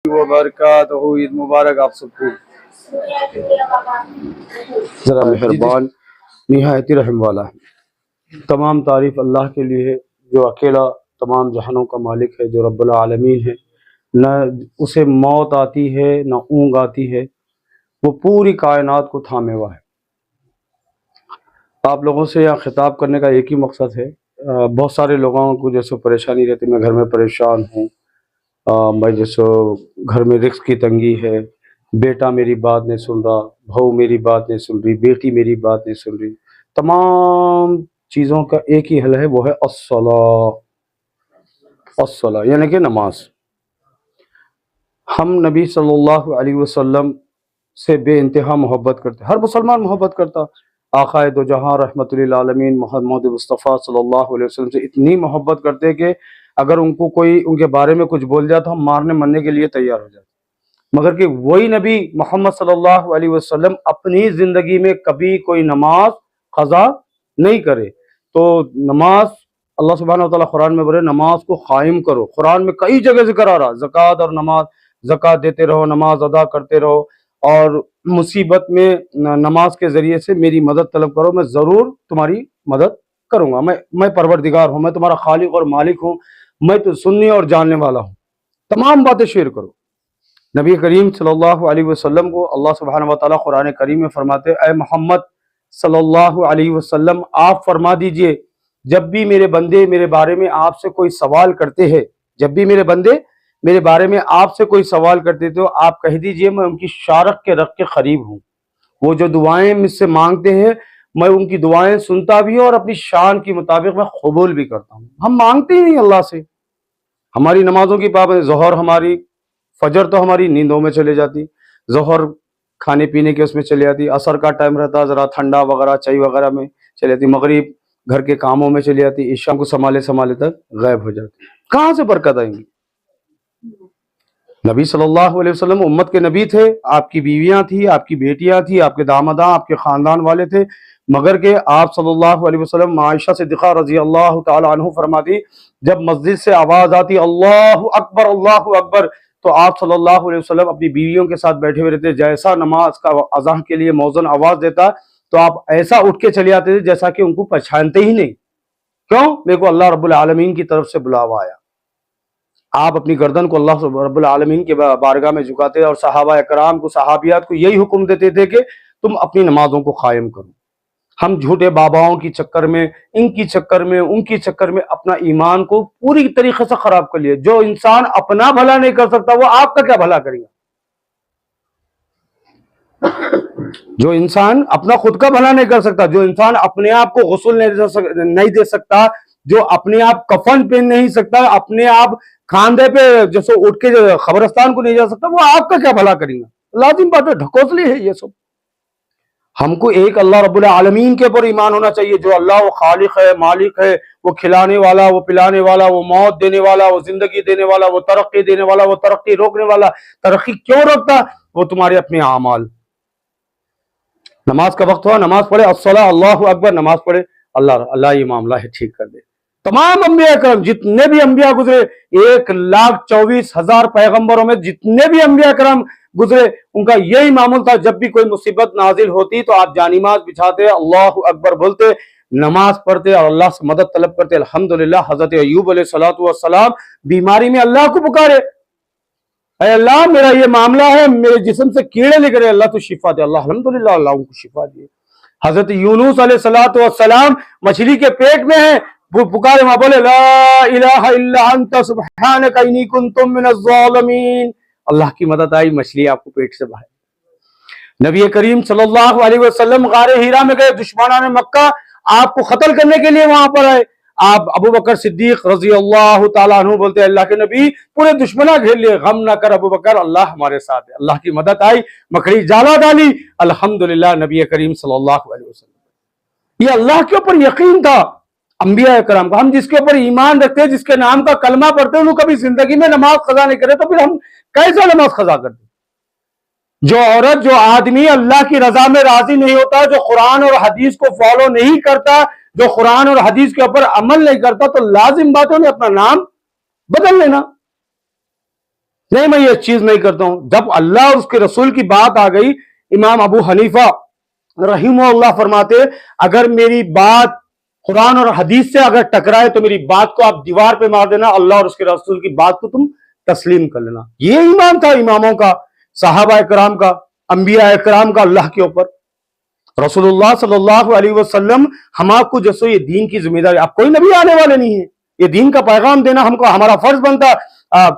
وبرکاتہ، عید مبارک آپ سب کو۔ ذرا مہربان نہایت رحم والا ہے۔ تمام تعریف اللہ کے لیے ہے جو اکیلا تمام جہانوں کا مالک ہے، جو رب العالمین ہے۔ نہ اسے موت آتی ہے نہ اونگ آتی ہے، وہ پوری کائنات کو تھامے ہوا ہے۔ آپ لوگوں سے یہاں خطاب کرنے کا ایک ہی مقصد ہے۔ بہت سارے لوگوں کو جیسے پریشانی رہتی، میں گھر میں پریشان ہوں، میں جیسے گھر میں رزق کی تنگی ہے، بیٹا میری بات نہیں سن رہا، بہو میری بات نہیں سن رہی، بیٹی میری بات نہیں سن رہی، تمام چیزوں کا ایک ہی حل ہے، وہ ہے الصلاۃ۔ الصلاۃ یعنی کہ نماز۔ ہم نبی صلی اللہ علیہ وسلم سے بے انتہا محبت کرتے، ہر مسلمان محبت کرتا۔ آقا دو جہاں رحمت للعالمین محمد مصطفیٰ صلی اللہ علیہ وسلم سے اتنی محبت کرتے کہ اگر ان کو کوئی ان کے بارے میں کچھ بول جاتا ہم مارنے مرنے کے لیے تیار ہو جاتے، مگر کہ وہی نبی محمد صلی اللہ علیہ وسلم اپنی زندگی میں کبھی کوئی نماز قضا نہیں کرے۔ تو نماز اللہ سبحانہ وتعالیٰ قرآن میں بولے نماز کو قائم کرو۔ قرآن میں کئی جگہ ذکر آ رہا، زکوٰۃ اور نماز، زکوٰۃ دیتے رہو، نماز ادا کرتے رہو، اور مصیبت میں نماز کے ذریعے سے میری مدد طلب کرو، میں ضرور تمہاری مدد کروں گا۔ میں پروردگار ہوں، میں تمہارا خالق اور مالک ہوں، میں تو سننے اور جاننے والا ہوں۔ تمام باتیں شیئر کرو۔ نبی کریم صلی اللہ علیہ وسلم کو اللہ سبحانہ وتعالیٰ قرآن کریم میں فرماتے، اے محمد صلی اللہ علیہ وسلم آپ فرما دیجئے جب بھی میرے بندے میرے بارے میں آپ سے کوئی سوال کرتے ہیں، جب بھی میرے بندے میرے بارے میں آپ سے کوئی سوال کرتے تو آپ کہہ دیجئے میں ان کی شارق کے رق کے قریب ہوں۔ وہ جو دعائیں مجھ سے مانگتے ہیں میں ان کی دعائیں سنتا بھی ہوں اور اپنی شان کے مطابق میں قبول بھی کرتا ہوں۔ ہم مانگتے ہی نہیں اللہ سے۔ ہماری نمازوں کی پابندی، ظہر ہماری، فجر تو ہماری نیندوں میں چلے جاتی، ظہر کھانے پینے کے اس میں چلے جاتی، عصر کا ٹائم رہتا ذرا ٹھنڈا وغیرہ چائے وغیرہ میں چلے جاتی، مغرب گھر کے کاموں میں چلی جاتی، عشاء کو سنبھالے تک غائب ہو جاتی۔ کہاں سے برکت آئیں گی؟ نبی صلی اللہ علیہ وسلم امت کے نبی تھے، آپ کی بیویاں تھیں، آپ کی بیٹیاں تھیں، آپ کے داماداں، آپ کے خاندان والے تھے، مگر کہ آپ صلی اللہ علیہ وسلم عائشہ صدیقہ رضی اللہ تعالی عنہ فرماتی جب مسجد سے آواز آتی اللہ اکبر تو آپ صلی اللہ علیہ وسلم اپنی بیویوں کے ساتھ بیٹھے ہوئے رہتے، جیسا نماز کا اذان کے لیے مؤذن آواز دیتا تو آپ ایسا اٹھ کے چلے آتے تھے جیسا کہ ان کو پہچانتے ہی نہیں۔ کیوں؟ میرے کو اللہ رب العالمین کی طرف سے بلاوا آیا۔ آپ اپنی گردن کو اللہ رب العالمین کے بارگاہ میں جھکاتے اور صحابہ اکرام کو، صحابیات کو یہی حکم دیتے تھے کہ تم اپنی نمازوں کو قائم کرو۔ ہم جھوٹے باباؤں کی چکر میں، ان کی چکر میں، ان کی چکر میں اپنا ایمان کو پوری طریقے سے خراب کر لیا۔ جو انسان اپنا بھلا نہیں کر سکتا وہ آپ کا کیا بھلا کرے گا؟ جو انسان اپنا خود کا بھلا نہیں کر سکتا، جو انسان اپنے آپ کو غسل نہیں دے سکتا، جو اپنے آپ کفن پہن نہیں سکتا، اپنے آپ کھاندے پہ جیسے اٹھ کے قبرستان کو نہیں جا سکتا، وہ آپ کا کیا بھلا کرے گا؟ لازم بات ہے، ڈھکوسلی ہے یہ سب۔ ہم کو ایک اللہ رب العالمین کے اوپر ایمان ہونا چاہیے، جو اللہ وہ خالق ہے، مالک ہے، وہ کھلانے والا، وہ پلانے والا، وہ موت دینے والا، وہ زندگی دینے والا، وہ ترقی دینے والا، وہ ترقی روکنے والا۔ ترقی کیوں روکتا؟ وہ تمہارے اپنے اعمال۔ نماز کا وقت ہوا، نماز پڑھے، الصلاۃ، اللہ اکبر، نماز پڑھے، اللہ یہ معاملہ ہے ٹھیک کر دے۔ تمام انبیاء کرام جتنے بھی انبیاء گزرے، 1,24,000 پیغمبروں میں جتنے بھی انبیاء کرام گزرے، ان کا یہی معمول تھا، جب بھی کوئی مصیبت نازل ہوتی تو آپ جانماز بچھاتے، اللہ اکبر بولتے، نماز پڑھتے اور اللہ سے مدد طلب کرتے۔ الحمدللہ حضرت ایوب علیہ السلام بیماری میں اللہ کو پکارے، اے اللہ میرا یہ معاملہ ہے، میرے جسم سے کیڑے لگ رہے، اللہ تو شفا دے۔ اللہ الحمدللہ اللہ ان کو شفا دیے۔ حضرت یونس علیہ السلام مچھلی کے پیٹ میں ہیں، وہ پکارے، وہاں بولے لا الہ الا انت سبحانک انی کنت من الظالمین، اللہ کی مدد آئی، مچھلی آپ کو پیٹ سے باہر۔ نبی کریم صلی اللہ علیہ وسلم غار ہیرا میں گئے، دشمنان مکہ آپ کو قتل کرنے کے لیے وہاں پر آئے، آپ ابو بکر صدیق رضی اللہ تعالیٰ عنہ بولتے اللہ کے نبی پورے دشمنہ گھیر لیے، غم نہ کر ابو بکر، اللہ ہمارے ساتھ ہے۔ اللہ کی مدد آئی، مکڑی جالا ڈالی، الحمدللہ نبی کریم صلی اللہ علیہ وسلم۔ یہ اللہ کے اوپر یقین تھا انبیاء کرام کو۔ ہم جس کے اوپر ایمان رکھتے ہیں، جس کے نام کا کلمہ پڑھتے ہیں، انہوں کبھی زندگی میں نماز قضا نہیں کرے، تو پھر ہم کیسے نماز قضا کرتے؟ جو عورت، جو آدمی اللہ کی رضا میں راضی نہیں ہوتا، جو قرآن اور حدیث کو فالو نہیں کرتا، جو قرآن اور حدیث کے اوپر عمل نہیں کرتا، تو لازم بات ہے انہیں اپنا نام بدل لینا۔ نہیں میں یہ چیز نہیں کرتا ہوں. جب اللہ اور اس کے رسول کی بات آ گئی، امام ابو حنیفہ رحمہ اللہ فرماتے اگر میری بات قرآن اور حدیث سے اگر ٹکرائے تو میری بات کو آپ دیوار پہ مار دینا، اللہ اور اس کے رسول کی بات کو تم تسلیم کر لینا. یہ ایمان تھا اماموں کا، صحابہ کرام کا، انبیاء کرام کا اللہ کے اوپر. رسول اللہ صلی اللہ علیہ وسلم ہم آپ کو جیسے یہ دین کی ذمہ داری، آپ کوئی نبی آنے والے نہیں ہیں، یہ دین کا پیغام دینا ہم کو ہمارا فرض بنتا.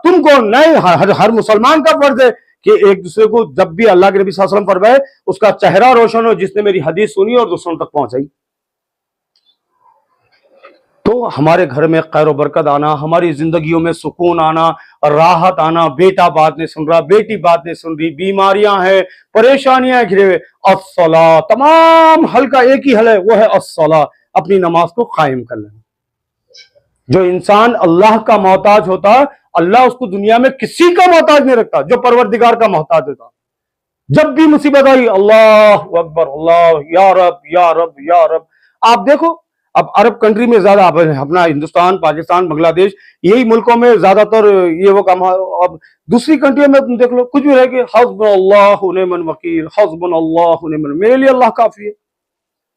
تم کو نہیں، ہر مسلمان کا فرض ہے کہ ایک دوسرے کو جب بھی اللہ کے نبی صلی اللہ علیہ وسلم فرمائے اس کا چہرہ روشن ہو جس نے میری حدیث سنی اور دوسروں تک پہنچائی. تو ہمارے گھر میں خیر و برکت آنا، ہماری زندگیوں میں سکون آنا، راحت آنا، بیٹا بات نہیں سن رہا، بیٹی بات نہیں سن رہی، بیماریاں ہیں، پریشانیاں گھرے ہوئے، الصلاۃ، تمام حل کا ایک ہی حل ہے، وہ ہے الصلاۃ، اپنی نماز کو قائم کر لینا. جو انسان اللہ کا محتاج ہوتا اللہ اس کو دنیا میں کسی کا محتاج نہیں رکھتا، جو پروردگار کا محتاج ہوتا. جب بھی مصیبت آئی اللہ اکبر، اللہ یا رب یا رب یا رب. آپ دیکھو اب عرب کنٹری میں زیادہ اپنا ہندوستان، پاکستان، بنگلہ دیش، یہی ملکوں میں زیادہ تر یہ وہ کام. اب دوسری کنٹریوں میں تم دیکھ لو کچھ بھی رہے کہ حسبنا اللہ ونعم الوکیل، حسبنا اللہ ونعم الوکیل، میرے لیے اللہ کافی ہے.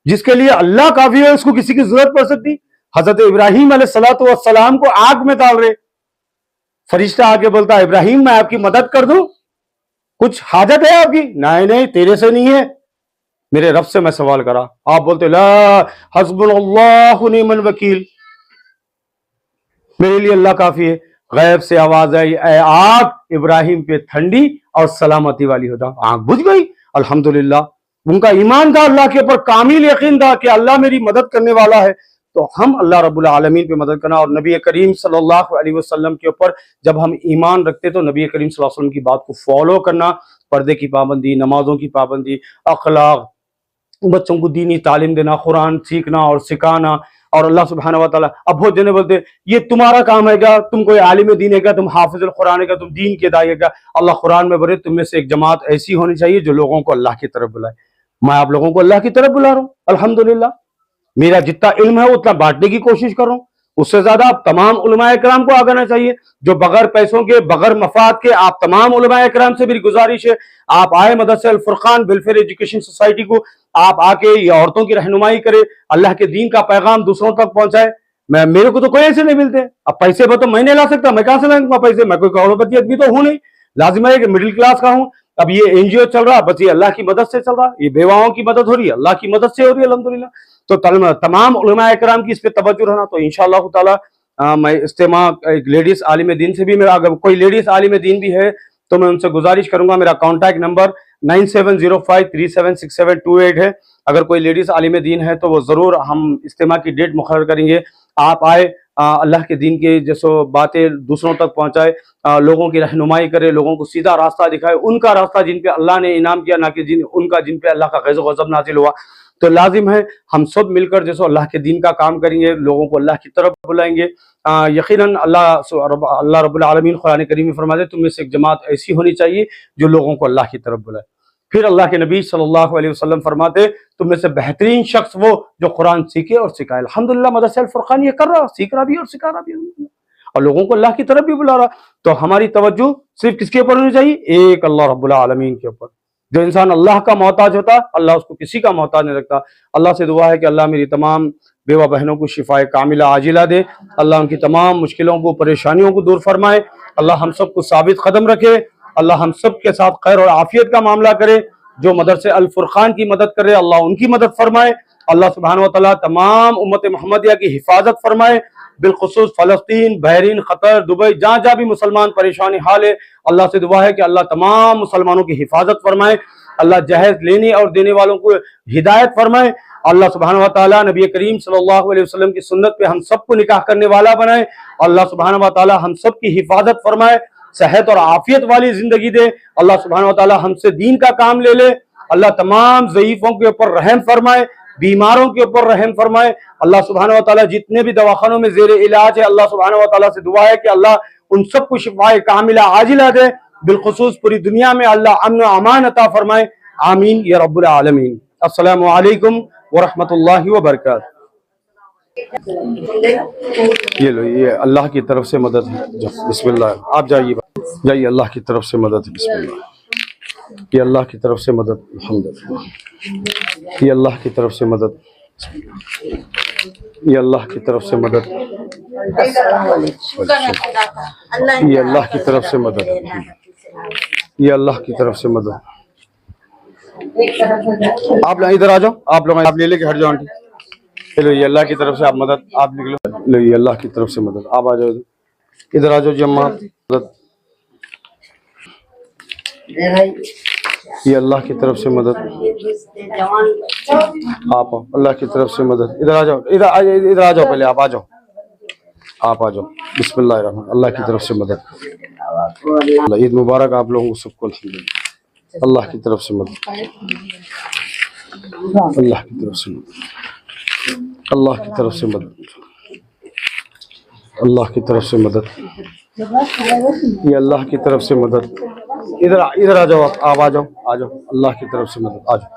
جس کے لیے اللہ کافی ہے اس کو کسی کی ضرورت پڑ سکتی. حضرت ابراہیم علیہ السلام کو آگ میں ڈال رہے، فرشتہ آ کے بولتا ہے ابراہیم میں آپ کی مدد کر دوں، کچھ حاجت ہے آپ کی؟ نہیں تیرے سے نہیں ہے، میرے رب سے میں سوال کرا. آپ بولتے لا حسبنا اللہ ونعم الوکیل، میرے لیے اللہ کافی ہے. غیب سے آواز آئی اے آگ ابراہیم پہ ٹھنڈی اور سلامتی والی ہو جا. آگ بجھ گئی. الحمدللہ ان کا ایمان تھا، اللہ کے اوپر کامل یقین تھا کہ اللہ میری مدد کرنے والا ہے. تو ہم اللہ رب العالمین پہ مدد کرنا، اور نبی کریم صلی اللہ علیہ وسلم کے اوپر جب ہم ایمان رکھتے تو نبی کریم صلی اللہ علیہ وسلم کی بات کو فالو کرنا، پردے کی پابندی، نمازوں کی پابندی، اخلاق، بچوں کو دینی تعلیم دینا، قرآن سیکھنا اور سکھانا. اور اللہ سبحانہ و تعالیٰ اب بہت جنے بولتے یہ تمہارا کام ہے کیا، تم کوئی عالم دین ہے کیا، تم حافظ القرآن ہے کیا، تم دین کے داعی ہے کیا. اللہ قرآن میں بولے تم میں سے ایک جماعت ایسی ہونی چاہیے جو لوگوں کو اللہ کی طرف بلائے. میں آپ لوگوں کو اللہ کی طرف بلا رہا ہوں. الحمدللہ میرا جتنا علم ہے اتنا بانٹنے کی کوشش کر رہا ہوں. اس سے زیادہ آپ تمام علماء کرام کو آگانا چاہیے جو بغیر پیسوں کے، بغیر مفاد کے. آپ تمام علماء کرام سے میری گزارش ہے آپ آئے مدرسہ الفرقان ویلفیئر ایجوکیشن سوسائٹی کو، آپ آ کے یہ عورتوں کی رہنمائی کرے، اللہ کے دین کا پیغام دوسروں تک پہنچائے. میرے کو تو کوئی ایسے نہیں ملتے. اب پیسے تو میں نہیں لا سکتا، میں کہاں سے لائیں گا پیسے، میں کوئی کروڑپتی آدمی تو ہوں نہیں، لازم ہے کہ مڈل کلاس کا ہوں. اب یہ این جی او چل رہا بس یہ اللہ کی مدد سے چل رہا، یہ بیواؤں کی مدد ہو رہی ہے اللہ کی مدد سے ہو رہی ہے الحمدللہ. تو تمام علماء کرام کی اس پہ توجہ رہنا. تو انشاءاللہ تعالی میں اجتماع ایک لیڈیز عالم دین سے بھی، میرا اگر کوئی لیڈیز عالم دین بھی ہے تو میں ان سے گزارش کروں گا، میرا کانٹیکٹ نمبر 9705376728 ہے. اگر کوئی لیڈیز عالم دین ہے تو وہ ضرور ہم اجتماع کی ڈیٹ مقرر کریں گے. آپ آئے، اللہ کے دین کے جیسو باتیں دوسروں تک پہنچائے، لوگوں کی رہنمائی کرے، لوگوں کو سیدھا راستہ دکھائے، ان کا راستہ جن پہ اللہ نے انعام کیا، نہ کہ ان کا جن پہ اللہ کا غیظ و غضب نازل ہوا. تو لازم ہے ہم سب مل کر جیسو اللہ کے دین کا کام کریں گے، لوگوں کو اللہ کی طرف بلائیں گے. یقیناً اللہ رب العالمین قرآن کریم میں فرماتے تم میں سے ایک جماعت ایسی ہونی چاہیے جو لوگوں کو اللہ کی طرف بلائے. پھر اللہ کے نبی صلی اللہ علیہ وسلم فرماتے تم میں سے بہترین شخص وہ جو قرآن سیکھے اور سکھائے. الحمدللہ مدرسہ الفرقان یہ کر رہا، سیکھ رہا بھی اور سکھا رہا بھی، اور لوگوں کو اللہ کی طرف بھی بلا رہا. تو ہماری توجہ صرف کس کے اوپر ہونی چاہیے؟ ایک اللہ رب العالمین کے اوپر. جو انسان اللہ کا محتاج ہوتا اللہ اس کو کسی کا محتاج نہیں رکھتا. اللہ سے دعا ہے کہ اللہ میری تمام بیوہ بہنوں کو شفائے کاملہ عاجلہ دے، اللہ ان کی تمام مشکلوں کو، پریشانیوں کو دور فرمائے، اللہ ہم سب کو ثابت قدم رکھے، اللہ ہم سب کے ساتھ خیر اور عافیت کا معاملہ کرے. جو مدرسے الفرقان کی مدد کرے اللہ ان کی مدد فرمائے. اللہ سبحانہ و تعالیٰ تمام امت محمدیہ کی حفاظت فرمائے، بالخصوص فلسطین، بحرین، قطر، دبئی، جہاں جہاں بھی مسلمان پریشانی حال ہے، اللہ سے دعا ہے کہ اللہ تمام مسلمانوں کی حفاظت فرمائے، اللہ جہیز لینے اور دینے والوں کو ہدایت فرمائے. اللہ سبحانہ و تعالیٰ نبی کریم صلی اللہ علیہ وسلم کی سنت پہ ہم سب کو نکاح کرنے والا بنائے. اللہ سبحانہ و تعالیٰ ہم سب کی حفاظت فرمائے، صحت اور عافیت والی زندگی دے. اللہ سبحانہ و تعالیٰ ہم سے دین کا کام لے لے. اللہ تمام ضعیفوں کے اوپر رحم فرمائے، بیماروں کے اوپر رحم فرمائے. اللہ سبحانہ و تعالیٰ جتنے بھی دواخانوں میں زیر علاج ہے اللہ سبحانہ و تعالیٰ سے دعا ہے کہ اللہ ان سب کو شفائے کاملہ عاجلہ دے، بالخصوص پوری دنیا میں اللہ امن و امان عطا فرمائے. آمین یا رب العالمین. السلام علیکم ورحمۃ اللہ وبرکاتہ. یہ لو، یہ اللہ کی طرف سے مدد ہے. بسم اللہ، آپ جائیے جائیے، اللہ کی طرف سے مدد ہے. بسم اللہ، یہ اللہ کی طرف سے مدد. الحمدللہ، یہ اللہ کی طرف سے مدد، یہ اللہ کی طرف سے مدد، یہ اللہ کی طرف سے مدد، یہ اللہ کی طرف سے مدد. آپ لوگ ادھر آ جاؤ، آپ لوگ آپ لے کے ہٹ جاؤ آنٹی. چلو، یہ اللہ کی طرف سے آپ مدد، آپ نکلو. لو، یہ اللہ کی طرف سے مدد. آپ آ جاؤ ادھر آ جاؤ جی اماں، مدد. یہ اللہ کی طرف سے مدد. آپ اللہ کی طرف سے مدد. ادھر آ جاؤ، ادھر آ جاؤ، پہلے آپ آ جاؤ، آپ آ جاؤ. بسم اللہ الرحمن، اللہ کی طرف سے مدد. عید مبارک آپ لوگوں کو سب کو. الحمدللہ، اللہ کی طرف سے مدد، اللہ کی طرف سے مدد، اللہ کی طرف سے مدد، اللہ کی طرف سے مدد، یہ اللہ کی طرف سے مدد. ادھر آ جاؤ، آپ آ جاؤ، آ جاؤ. اللہ کی طرف سے مدد، آ جاؤ.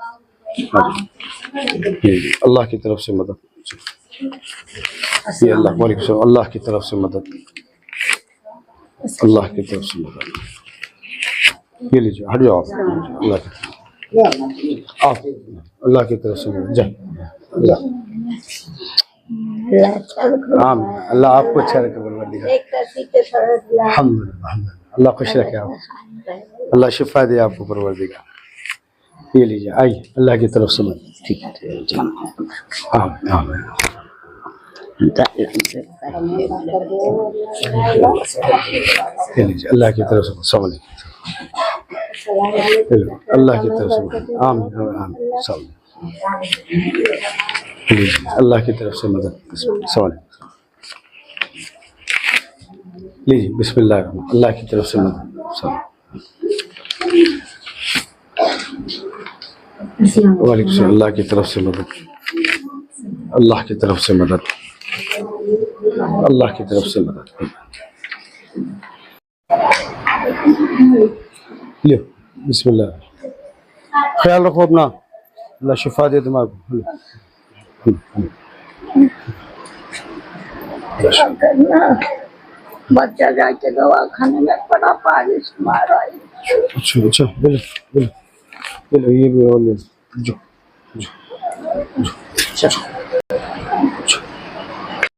اللہ کی طرف سے مدد. یہ اللہ، وعلیکم السلام. اللہ کی طرف سے مدد، اللہ کی طرف سے مدد. یہ لیجیے، ہٹ جاؤ آپ. اللہ کی آپ، اللہ کی طرف سے مدد. جائیں اللہ. آمین. اللہ آپ کو اچھا رکھے، پروردگار. الحمدللہ، اللہ خوش رکھے آپ، اللہ شفا دے آپ کو پروردگار. یہ لیجیے، آئیے، اللہ کی طرف سے مدد. ٹھیک ہے. آمین آمین. یہ لیجیے، اللہ کی طرف سے السلام علیکم. اللہ کی طرف سے مدد. آمین آمین. السلام اللہ کی طرف سے مدد. السلام علیکم. لیجیے، بسم اللہ الرحمن، اللہ کی طرف سے مدد. وعلیکم السلام. اللہ کی طرف سے مدد، اللہ کی طرف سے مدد، اللہ کی طرف سے مدد. لو، بسم اللہ. خیال رکھو اپنا، اللہ شفا دے دماغ کو. بچہ جا کے دوا کھانے میں بڑا بارش مارا. اچھا اچھا، بولو بولو بولو. یہ بھی اور جو